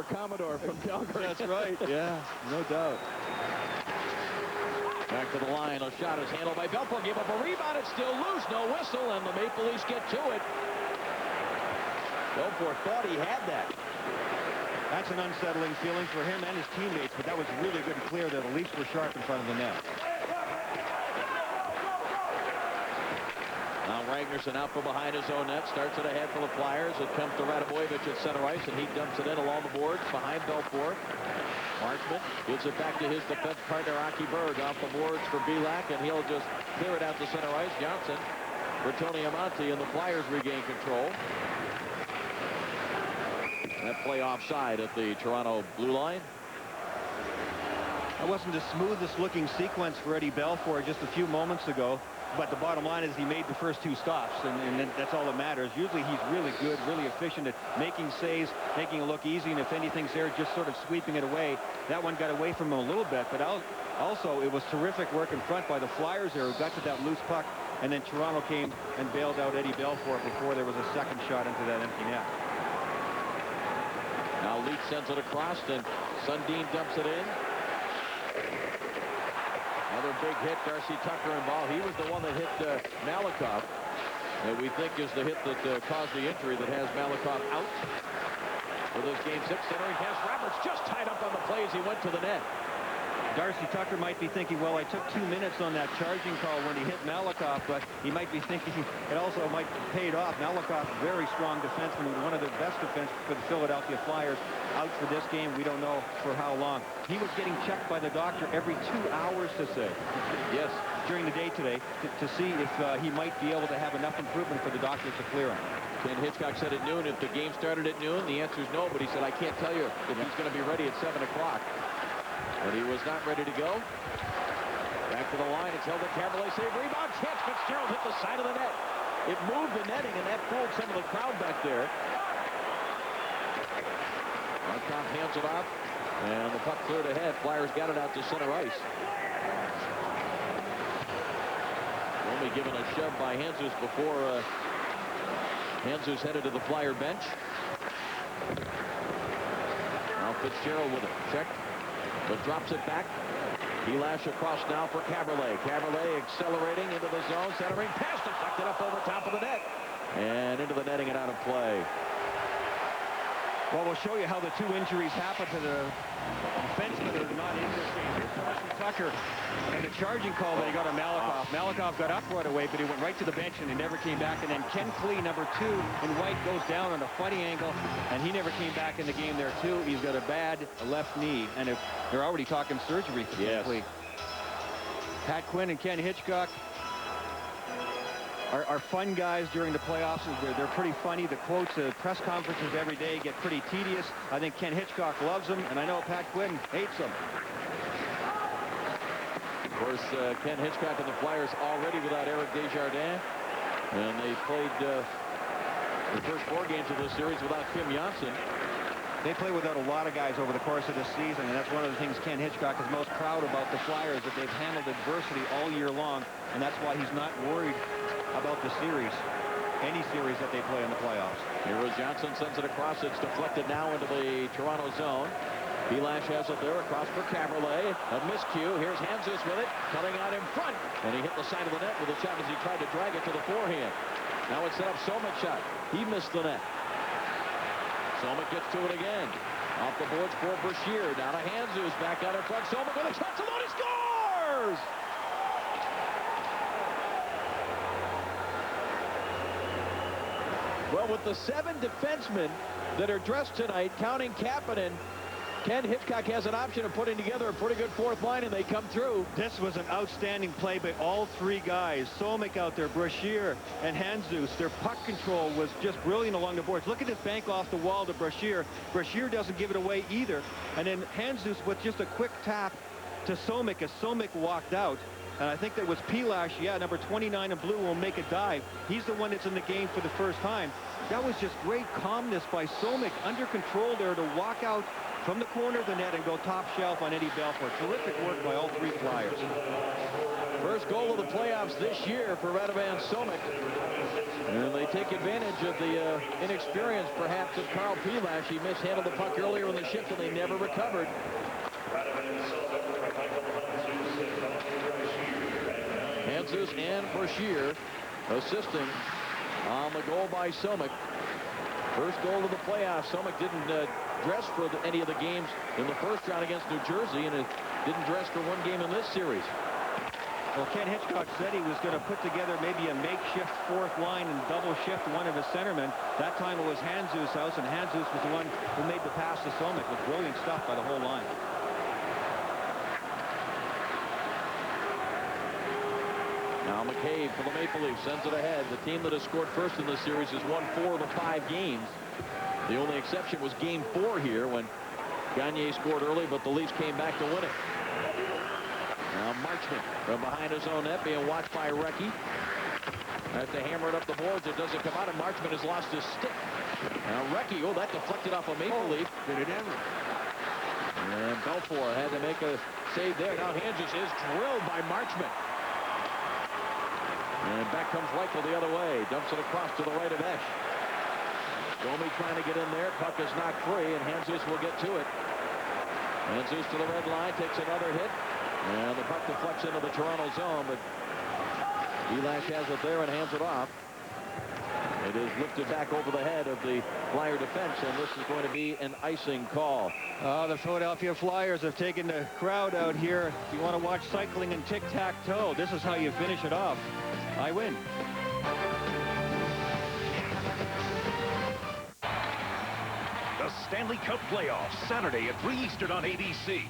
or Commodore from Calgary. That's right. Yeah, no doubt. Back to the line. A shot is handled by Belfour. Gave up a rebound. It's still loose. No whistle, and the Maple Leafs get to it. Belfour thought he had that. That's an unsettling feeling for him and his teammates, but that was really good and clear that the Leafs were sharp in front of the net. Now Ragnarsson out from behind his own net. Starts it ahead for the Flyers. It comes to Radomojevic at center ice, and he dumps it in along the boards behind Belfour. Marchment gives it back to his defense partner, Aki Berg, off the boards for Belak, and he'll just clear it out to center ice. Johnson for Tony Amonte, and the Flyers regain control. That play offside at the Toronto blue line. That wasn't the smoothest looking sequence for Eddie Belfour just a few moments ago. But the bottom line is he made the first 2 stops, and that's all that matters. Usually he's really good, really efficient at making saves, making it look easy, and if anything's there, just sort of sweeping it away. That one got away from him a little bit, but also it was terrific work in front by the Flyers there, who got to that loose puck, and then Toronto came and bailed out Eddie Belfour before there was a second shot into that empty net. Now Leach sends it across, and Sundin dumps it in. Another big hit, Darcy Tucker involved. He was the one that hit Malakoff. That we think is the hit that caused the injury that has Malakoff out for this game 6. Centering pass, Roberts just tied up on the play as he went to the net. Darcy Tucker might be thinking, well, I took 2 minutes on that charging call when he hit Malakoff, but he might be thinking it also might paid off. Malakoff, very strong defenseman, one of the best defensemen for the Philadelphia Flyers. Out for this game, we don't know for how long. He was getting checked by the doctor every 2 hours to say. Yes. During the day today to see if he might be able to have enough improvement for the doctors to clear him. Ken Hitchcock said at noon, if the game started at noon, the answer is no, but he said, I can't tell you if he's going to be ready at 7 o'clock. But he was not ready to go. Back to the line. It's held at Caberlet. Save rebound. Chance. Fitzgerald hit the side of the net. It moved the netting, and that fooled some of the crowd back there. Markov hands it off, and the puck cleared ahead. Flyers got it out to center ice. Only given a shove by Jesus before Jesus headed to the Flyer bench. Now Fitzgerald with it. Check. But drops it back. He lashed across now for Caberlet. Caberlet accelerating into the zone. Centering pass deflected up over top of the net. And into the netting and out of play. Well, we'll show you how the 2 injuries happen to the defensemen that are not in this game. Darcy Tucker and the charging call that he got on Malakoff. Malakoff got up right away, but he went right to the bench and he never came back. And then Ken Klee, number 2 in white, goes down on a funny angle, and he never came back in the game there too. He's got a bad left knee, and if they're already talking surgery for Ken Klee. Pat Quinn and Ken Hitchcock are fun guys during the playoffs. They're pretty funny. The quotes, the press conferences every day get pretty tedious. I think Ken Hitchcock loves them, and I know Pat Quinn hates them. Of course, Ken Hitchcock and the Flyers already without Eric Desjardins, and they played the first 4 games of this series without Kim Janssen. They play without a lot of guys over the course of the season, and that's one of the things Ken Hitchcock is most proud about the Flyers, that they've handled adversity all year long, and that's why he's not worried about the series, any series that they play in the playoffs. Here is Johnson, sends it across. It's deflected now into the Toronto zone. Belash has it there across for Caberlet. A miscue. Here's Jesus with it, coming out in front, and he hit the side of the net with a shot as he tried to drag it to the forehand. Now it's set up Somik shot. He missed the net. Somik gets to it again. Off the boards for Brashear. Down to Jesus. Back out in front. Somik with a shot to load. He scores! Well, with the 7 defensemen that are dressed tonight, counting Kapanen, Ken Hitchcock has an option of putting together a pretty good 4th line, and they come through. This was an outstanding play by all 3 guys. Somik out there, Brashear, and Jesus. Their puck control was just brilliant along the boards. Look at this bank off the wall to Brashear. Brashear doesn't give it away either. And then Jesus with just a quick tap to Somik as Somik walked out. And I think that was Pelash, number 29 in blue, will make a dive. He's the one that's in the game for the first time. That was just great calmness by Somek, under control there to walk out from the corner of the net and go top shelf on Eddie Belfour. Terrific work by all three Flyers. First goal of the playoffs this year for Radovan Somek. And they take advantage of the inexperience, perhaps, of Carl Pilash. He mishandled the puck earlier in the shift, and they never recovered. Hanzus and Brashear assisting on the goal by Somek. First goal of the playoffs. Somek didn't dress for any of the games in the first round against New Jersey, and it didn't dress for one game in this series. Well, Ken Hitchcock said he was going to put together maybe a makeshift fourth line and double shift one of his centermen. That time it was Hanzus' house, and Hanzus was the one who made the pass to Somek. With brilliant stuff by the whole line. Now McCabe for the Maple Leafs sends it ahead. The team that has scored first in this series has won 4 of the 5 games. The only exception was Game 4 here when Gagne scored early, but the Leafs came back to win it. Now Marchment from behind his own net, being watched by Recchi. Has to hammer it up the boards. It doesn't come out, and Marchment has lost his stick. Now Recchi, oh, that deflected off a Maple Leaf. Did it ever? And Belfour had to make a save there. Now Hanzus is drilled by Marchment. And back comes Reichel the other way. Dumps it across to the right of Esch. Domi trying to get in there. Puck is knocked free, and Hanzus will get to it. Hanzus to the red line, takes another hit. And the puck deflects into the Toronto zone, but Elash has it there and hands it off. It is lifted back over the head of the Flyer defense, and this is going to be an icing call. The Philadelphia Flyers have taken the crowd out here. If you want to watch cycling and tic-tac-toe, this is how you finish it off. I win. The Stanley Cup Playoffs, Saturday at 3 Eastern on ABC.